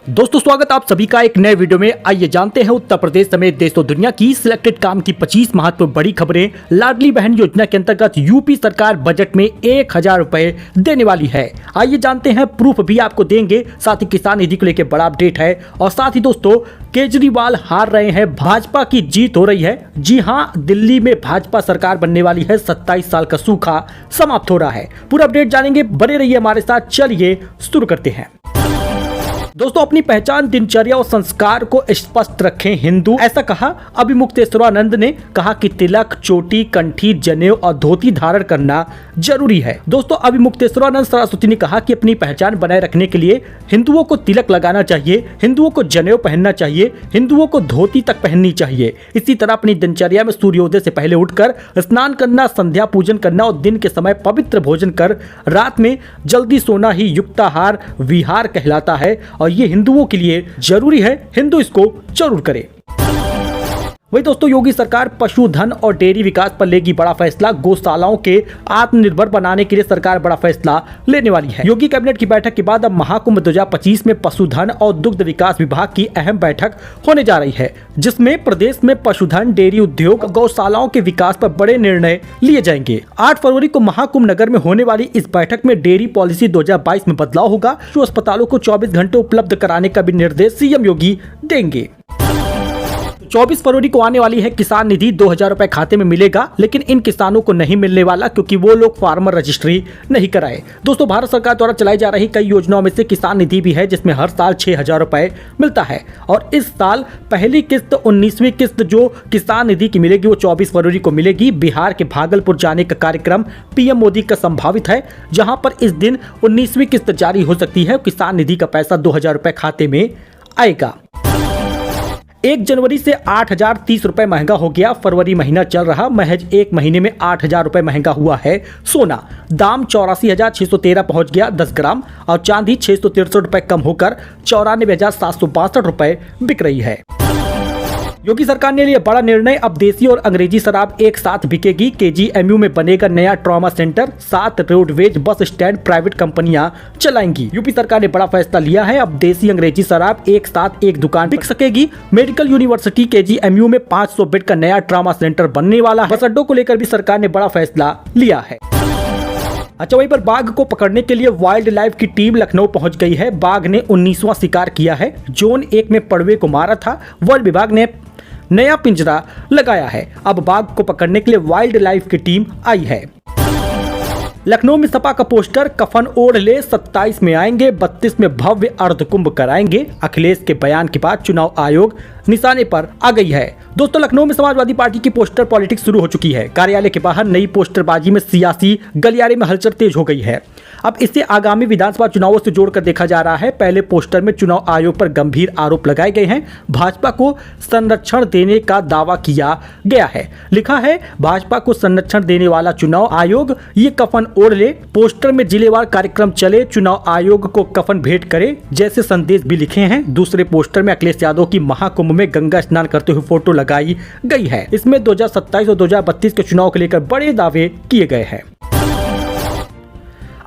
दोस्तों स्वागत आप सभी का एक नए वीडियो में। आइए जानते हैं उत्तर प्रदेश समेत देश और दुनिया की सिलेक्टेड काम की 25 महत्वपूर्ण बड़ी खबरें। लाडली बहन योजना के अंतर्गत यूपी सरकार बजट में 1000 रुपए देने वाली है। आइए जानते हैं, प्रूफ भी आपको देंगे। साथ ही किसान निधि को लेकर बड़ा अपडेट है और साथ ही दोस्तों केजरीवाल हार रहे हैं, भाजपा की जीत हो रही है। जी हां, दिल्ली में भाजपा सरकार बनने वाली है। 27 साल का सूखा समाप्त हो रहा है। पूरा अपडेट जानेंगे, बने रहिए हमारे साथ। चलिए शुरू करते हैं। दोस्तों अपनी पहचान, दिनचर्या और संस्कार को स्पष्ट रखें हिंदू, ऐसा कहा अभिमुक्तेश्वरानंद ने। कहा कि तिलक, चोटी, कंठी, जनेऊ और धोती धारण करना जरूरी है। दोस्तों अभिमुक्तेश्वरानंद सरस्वती ने कहा कि अपनी पहचान बनाए रखने के लिए हिंदुओं को तिलक लगाना चाहिए, हिंदुओं को जनेऊ पहनना चाहिए, हिंदुओं को धोती तक पहननी चाहिए। इसी तरह अपनी दिनचर्या में सूर्योदय से पहले उठकर स्नान करना, संध्या पूजन करना और दिन के समय पवित्र भोजन कर रात में जल्दी सोना ही युक्ताहार विहार कहलाता है और ये हिंदुओं के लिए जरूरी है। हिंदू इसको जरूर करें। वही दोस्तों योगी सरकार पशुधन और डेयरी विकास पर लेगी बड़ा फैसला। गौशालाओं के आत्मनिर्भर बनाने के लिए सरकार बड़ा फैसला लेने वाली है। योगी कैबिनेट की बैठक के बाद अब महाकुंभ 2025 में पशुधन और दुग्ध विकास विभाग की अहम बैठक होने जा रही है, जिसमें प्रदेश में पशुधन, डेयरी उद्योग, गौशालाओं के विकास पर बड़े निर्णय लिए जाएंगे। 8 फरवरी को महाकुंभ नगर में होने वाली इस बैठक में डेयरी पॉलिसी 2022 में बदलाव होगा। जो अस्पतालों को 24 घंटे उपलब्ध कराने का भी निर्देश सीएम योगी देंगे। 24 फरवरी को आने वाली है किसान निधि। 2000 रुपए खाते में मिलेगा, लेकिन इन किसानों को नहीं मिलने वाला क्योंकि वो लोग फार्मर रजिस्ट्री नहीं कराए। दोस्तों भारत सरकार द्वारा चलाई जा रही कई योजनाओं में से किसान निधि भी है, जिसमें हर साल 6000 रुपए मिलता है और इस साल पहली किस्त 19वीं किस्त जो किसान निधि की मिलेगी वो 24 फरवरी को मिलेगी। बिहार के भागलपुर जाने का कार्यक्रम पीएम मोदी का संभावित है, जहां पर इस दिन 19वीं किस्त जारी हो सकती है। किसान निधि का पैसा 2000 रुपए खाते में आएगा। 1 जनवरी से 8030 रुपए महंगा हो गया। फरवरी महीना चल रहा, महज एक महीने में 8000 रुपए महंगा हुआ है सोना। दाम 84,613 पहुंच गया 10 ग्राम और चांदी 663 रुपए कम होकर 94,762 रुपए बिक रही है। योगी सरकार ने लिया बड़ा निर्णय, अब देसी और अंग्रेजी शराब एक साथ बिकेगी। केजीएमयू में बनेगा नया trauma centre, 7 roadways bus stand private कंपनियां चलाएंगी। यूपी सरकार ने बड़ा फैसला लिया है, अब देसी अंग्रेजी शराब एक साथ एक दुकान बिक सकेगी। मेडिकल यूनिवर्सिटी केजीएमयू में 500 बेड का नया ट्रॉमा सेंटर बनने वाला है। बस अड्डों को लेकर भी सरकार ने बड़ा फैसला लिया है। अच्छा, वहीं पर बाघ को पकड़ने के लिए वाइल्ड लाइफ की टीम लखनऊ पहुंच गई है। बाघ ने 19वां शिकार किया है। जोन 1 में पड़वे को मारा था। वन विभाग ने नया पिंजरा लगाया है। अब बाघ को पकड़ने के लिए वाइल्ड लाइफ की टीम आई है। लखनऊ में सपा का पोस्टर, कफन ओढ़ ले 27 में आएंगे, 32 में भव्य अर्धकुंभ कराएंगे। अखिलेश के बयान के बाद चुनाव आयोग निशाने पर आ गई है। दोस्तों लखनऊ में समाजवादी पार्टी की पोस्टर पॉलिटिक्स शुरू हो चुकी है। कार्यालय के बाहर नई पोस्टरबाजी में सियासी गलियारे में हलचल तेज हो गई है। अब इसे आगामी विधानसभा चुनावों से जोड़कर देखा जा रहा है। पहले पोस्टर में चुनाव आयोग पर गंभीर आरोप लगाए गए हैं। भाजपा को संरक्षण देने का दावा किया गया है। लिखा है, भाजपा को संरक्षण देने वाला चुनाव आयोग, ये कफन ओढ़ ले। पोस्टर में जिलेवार कार्यक्रम चले, चुनाव आयोग को कफन भेंट करे जैसे संदेश भी लिखे हैं। दूसरे पोस्टर में अखिलेश यादव की महाकुंभ में गंगा स्नान करते हुए फोटो लगाई गई है। इसमें 2027 और 2032 के चुनाव को लेकर बड़े दावे किए गए हैं।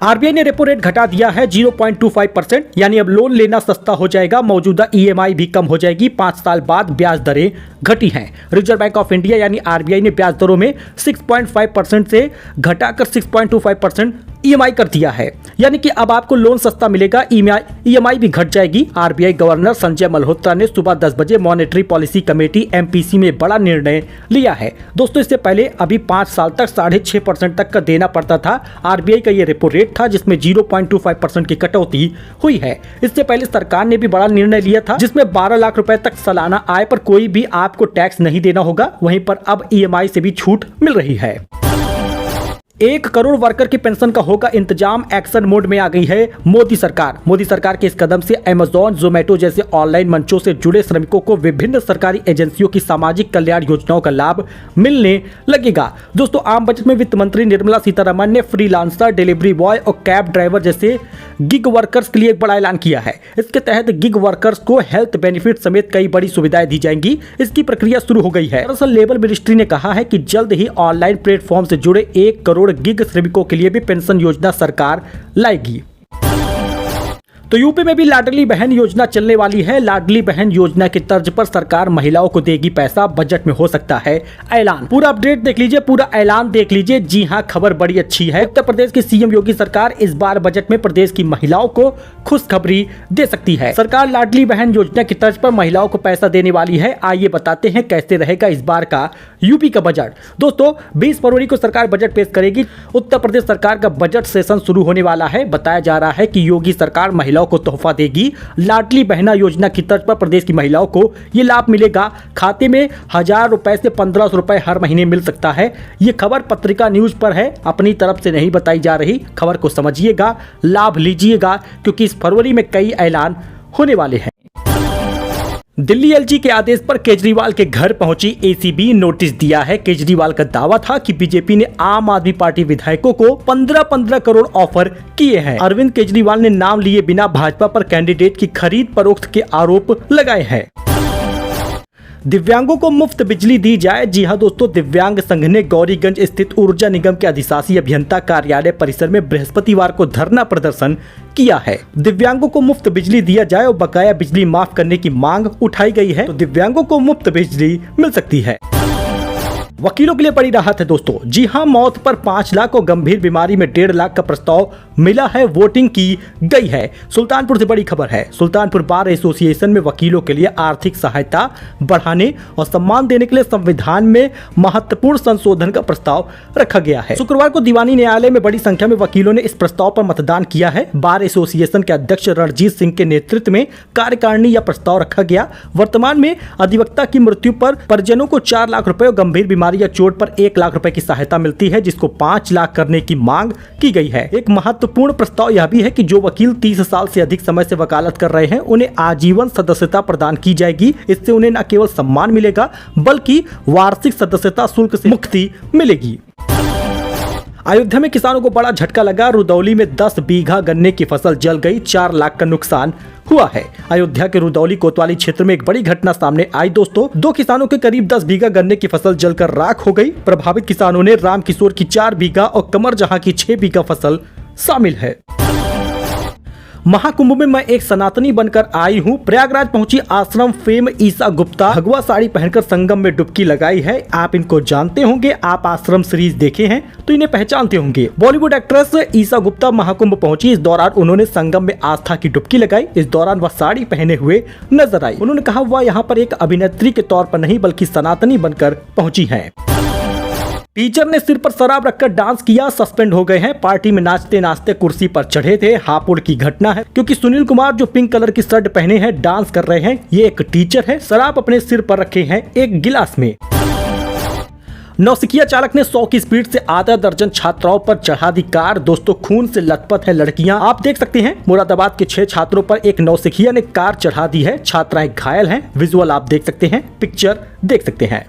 आरबीआई ने रेपो रेट घटा दिया है 0.25%, यानी अब लोन लेना सस्ता हो जाएगा। मौजूदा ईएमआई भी कम हो जाएगी। 5 साल बाद ब्याज दरें घटी हैं। रिजर्व बैंक ऑफ इंडिया यानी आरबीआई ने ब्याज दरों में 6.5% से घटाकर 6.25% ईएमआई कर दिया है, यानी कि अब आपको लोन सस्ता मिलेगा, ईएमआई भी घट जाएगी। आरबीआई गवर्नर संजय मल्होत्रा ने सुबह 10 बजे मॉनेटरी पॉलिसी कमेटी एमपीसी में बड़ा निर्णय लिया है। दोस्तों इससे पहले अभी 5 साल तक 6.5% तक का देना पड़ता था। आरबीआई का ये रेपो रेट था, जिसमें 0.25% की कटौती हुई है। इससे पहले सरकार ने भी बड़ा निर्णय लिया था, जिसमें 12 लाख रुपए तक सालाना आय पर कोई भी आपको टैक्स नहीं देना होगा। वहीं पर अब ईएमआई से भी छूट मिल रही है। 1 करोड़ वर्कर की पेंशन का होगा इंतजाम, एक्शन मोड में आ गई है मोदी सरकार। मोदी सरकार के इस कदम से अमेजॉन, जोमेटो जैसे ऑनलाइन मंचों से जुड़े श्रमिकों को विभिन्न सरकारी एजेंसियों की सामाजिक कल्याण योजनाओं का लाभ मिलने लगेगा। दोस्तों आम बजट में वित्त मंत्री निर्मला सीतारमण ने फ्रीलांसर, डिलीवरी बॉय और कैब ड्राइवर जैसे गिग वर्कर्स के लिए एक बड़ा ऐलान किया है। इसके तहत गिग वर्कर्स को हेल्थ बेनिफिट समेत कई बड़ी सुविधाएं दी जाएंगी। इसकी प्रक्रिया शुरू हो गई है। दरअसल लेबर मिनिस्ट्री ने कहा है कि जल्द ही ऑनलाइन प्लेटफॉर्म से जुड़े 1 करोड़ गिग श्रमिकों के लिए भी पेंशन योजना सरकार लाएगी। तो यूपी में भी लाडली बहन योजना चलने वाली है। लाडली बहन योजना की तर्ज पर सरकार महिलाओं को देगी पैसा, बजट में हो सकता है ऐलान। पूरा अपडेट देख लीजिए, पूरा ऐलान देख लीजिए। जी हां, खबर बड़ी अच्छी है। उत्तर प्रदेश की सीएम योगी सरकार इस बार बजट में प्रदेश की महिलाओं को खुशखबरी दे सकती है। सरकार लाडली बहन योजना की तर्ज पर महिलाओं को पैसा देने वाली है। आइए बताते हैं कैसे रहेगा इस बार का यूपी का बजट। दोस्तों 20 फरवरी को सरकार बजट पेश करेगी। उत्तर प्रदेश सरकार का बजट सेशन शुरू होने वाला है। बताया जा रहा है कि योगी सरकार महिलाओं को तोहफा देगी। लाडली बहना योजना की तर्ज पर प्रदेश की महिलाओं को यह लाभ मिलेगा। खाते में 1000 रुपए से 1500 रुपए हर महीने मिल सकता है। यह खबर पत्रिका न्यूज पर है, अपनी तरफ से नहीं बताई जा रही। खबर को समझिएगा, लाभ लीजिएगा, क्योंकि इस फरवरी में कई ऐलान होने वाले हैं। दिल्ली एलजी के आदेश पर केजरीवाल के घर पहुंची एसीबी, नोटिस दिया है। केजरीवाल का दावा था कि बीजेपी ने आम आदमी पार्टी विधायकों को 15-15 करोड़ ऑफर किए हैं। अरविंद केजरीवाल ने नाम लिए बिना भाजपा पर कैंडिडेट की खरीद फरोख्त के आरोप लगाए हैं। दिव्यांगों को मुफ्त बिजली दी जाए। जी हां दोस्तों, दिव्यांग संघ ने गौरीगंज स्थित ऊर्जा निगम के अधिशासी अभियंता कार्यालय परिसर में बृहस्पतिवार को धरना प्रदर्शन किया है। दिव्यांगों को मुफ्त बिजली दिया जाए और बकाया बिजली माफ करने की मांग उठाई गई है, तो दिव्यांगों को मुफ्त बिजली मिल सकती है। वकीलों के लिए बड़ी राहत है दोस्तों। जी हां, मौत पर 5 लाख और गंभीर बीमारी में 1.5 लाख का प्रस्ताव मिला है, वोटिंग की गई है। सुल्तानपुर से बड़ी खबर है। सुल्तानपुर बार एसोसिएशन में वकीलों के लिए आर्थिक सहायता बढ़ाने और सम्मान देने के लिए संविधान में महत्वपूर्ण संशोधन का प्रस्ताव रखा गया है। शुक्रवार को दीवानी न्यायालय में बड़ी संख्या में वकीलों ने इस प्रस्ताव पर मतदान किया है। बार एसोसिएशन के अध्यक्ष रणजीत सिंह के नेतृत्व में कार्यकारिणी यह प्रस्ताव रखा गया। वर्तमान में अधिवक्ता की मृत्यु पर परिजनों को 4 लाख रुपए और गंभीर बीमारी या चोट पर 1 लाख रुपए की सहायता मिलती है, जिसको 5 लाख करने की मांग की गई है। एक महत्वपूर्ण प्रस्ताव यह भी है कि जो वकील 30 साल से अधिक समय से वकालत कर रहे हैं, उन्हें आजीवन सदस्यता प्रदान की जाएगी। इससे उन्हें न केवल सम्मान मिलेगा, बल्कि वार्षिक सदस्यता शुल्क से मुक्ति मिलेगी। अयोध्या में किसानों को बड़ा झटका लगा। रुदौली में 10 बीघा गन्ने की फसल जल गई, 4 लाख का नुकसान हुआ है। अयोध्या के रुदौली कोतवाली क्षेत्र में एक बड़ी घटना सामने आई दोस्तों। 2 किसानों के करीब 10 बीघा गन्ने की फसल जलकर राख हो गई। प्रभावित किसानों ने राम किशोर की 4 बीघा और कमर जहां की 6 बीघा फसल शामिल है। महाकुंभ में मैं एक सनातनी बनकर आई हूँ। प्रयागराज पहुंची आश्रम फेम ईसा गुप्ता, भगवा साड़ी पहनकर संगम में डुबकी लगाई है। आप इनको जानते होंगे, आप आश्रम सीरीज देखे हैं तो इन्हें पहचानते होंगे। बॉलीवुड एक्ट्रेस ईसा गुप्ता महाकुंभ पहुंची। इस दौरान उन्होंने संगम में आस्था की डुबकी लगाई। इस दौरान वह साड़ी पहने हुए नजर आई। उन्होंने कहा वह यहाँ पर एक अभिनेत्री के तौर पर नहीं बल्कि सनातनी बनकर पहुंची है। टीचर ने सिर पर शराब रखकर डांस किया, सस्पेंड हो गए हैं। पार्टी में नाचते नाचते कुर्सी पर चढ़े थे। हापुड़ की घटना है, क्योंकि सुनील कुमार जो पिंक कलर की शर्ट पहने हैं डांस कर रहे हैं। ये एक टीचर है, शराब अपने सिर पर रखे हैं एक गिलास में। नौसिखिया चालक ने 100 की स्पीड से आधा दर्जन छात्राओं पर चढ़ा दी कार। दोस्तों खून से लथपथ है लड़कियां। आप देख सकते हैं मुरादाबाद के 6 छात्रों पर एक नौसिखिया ने कार चढ़ा दी है। छात्राएं घायल हैं। विजुअल आप देख सकते हैं, पिक्चर देख सकते हैं।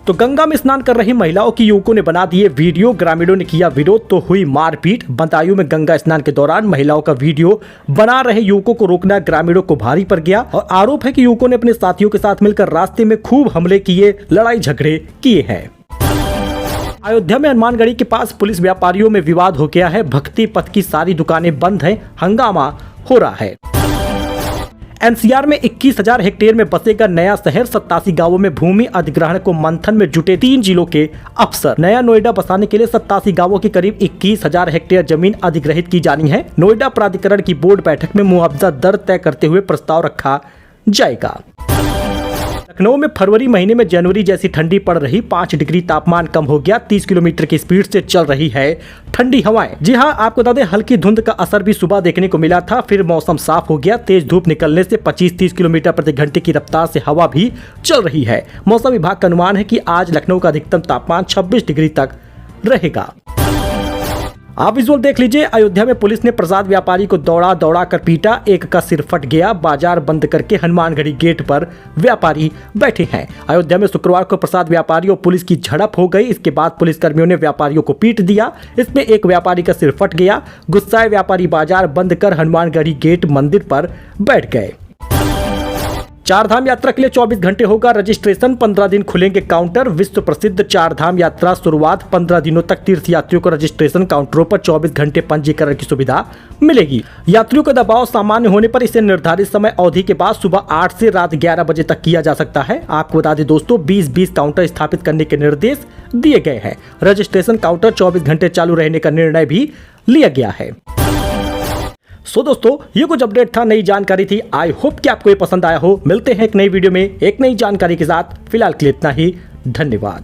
तो गंगा में स्नान कर रही महिलाओं की युवकों ने बना दिए वीडियो। ग्रामीणों ने किया विरोध तो हुई मारपीट। बदायूं में गंगा स्नान के दौरान महिलाओं का वीडियो बना रहे युवकों को रोकना ग्रामीणों को भारी पड़ गया और आरोप है कि युवकों ने अपने साथियों के साथ मिलकर रास्ते में खूब हमले किए, लड़ाई झगड़े किए हैं। अयोध्या में हनुमानगढ़ी के पास पुलिस व्यापारियों में विवाद हो गया है। भक्ति पथ की सारी दुकानें बंद हैं, हंगामा हो रहा है। एनसीआर में 21,000 हेक्टेयर में बसेगा नया शहर। 87 गांवों में भूमि अधिग्रहण को मंथन में जुटे 3 जिलों के अफसर। नया नोएडा बसाने के लिए 87 गांवों की करीब 21,000 हेक्टेयर जमीन अधिग्रहित की जानी है। नोएडा प्राधिकरण की बोर्ड बैठक में मुआवजा दर तय करते हुए प्रस्ताव रखा जाएगा। लखनऊ में फरवरी महीने में जनवरी जैसी ठंडी पड़ रही, 5 डिग्री तापमान कम हो गया। 30 किलोमीटर की स्पीड से चल रही है ठंडी हवाएं। जी हां, आपको बता दें हल्की धुंध का असर भी सुबह देखने को मिला था, फिर मौसम साफ हो गया। तेज धूप निकलने से 25-30 किलोमीटर प्रति घंटे की रफ्तार से हवा भी चल रही है। मौसम विभाग का अनुमान है कि आज लखनऊ का अधिकतम तापमान 26 डिग्री तक रहेगा। आप विजुअल देख लीजिए। अयोध्या में पुलिस ने प्रसाद व्यापारी को दौड़ा दौड़ा कर पीटा, एक का सिर फट गया। बाजार बंद करके हनुमानगढ़ी गेट पर व्यापारी बैठे हैं। अयोध्या में शुक्रवार को प्रसाद व्यापारी और पुलिस की झड़प हो गई। इसके बाद पुलिसकर्मियों ने व्यापारियों को पीट दिया। इसमें एक व्यापारी का सिर फट गया। गुस्साए व्यापारी बाजार बंद कर हनुमानगढ़ी गेट मंदिर पर बैठ गए। चार धाम यात्रा के लिए 24 घंटे होगा रजिस्ट्रेशन, 15 दिन खुलेंगे काउंटर। विश्व प्रसिद्ध चार धाम यात्रा शुरुआत, 15 दिनों तक तीर्थ यात्रियों को रजिस्ट्रेशन काउंटरों पर 24 घंटे पंजीकरण की सुविधा मिलेगी। यात्रियों का दबाव सामान्य होने पर इसे निर्धारित समय अवधि के बाद सुबह 8 से रात 11 बजे तक किया जा सकता है। आपको बता दें दोस्तों, 20-20 काउंटर स्थापित करने के निर्देश दिए गए हैं। रजिस्ट्रेशन काउंटर 24 घंटे चालू रहने का निर्णय भी लिया गया है। सो दोस्तों, ये कुछ अपडेट था, नई जानकारी थी। आई होप कि आपको ये पसंद आया हो। मिलते हैं एक नई वीडियो में एक नई जानकारी के साथ। फिलहाल के लिए इतना ही। धन्यवाद।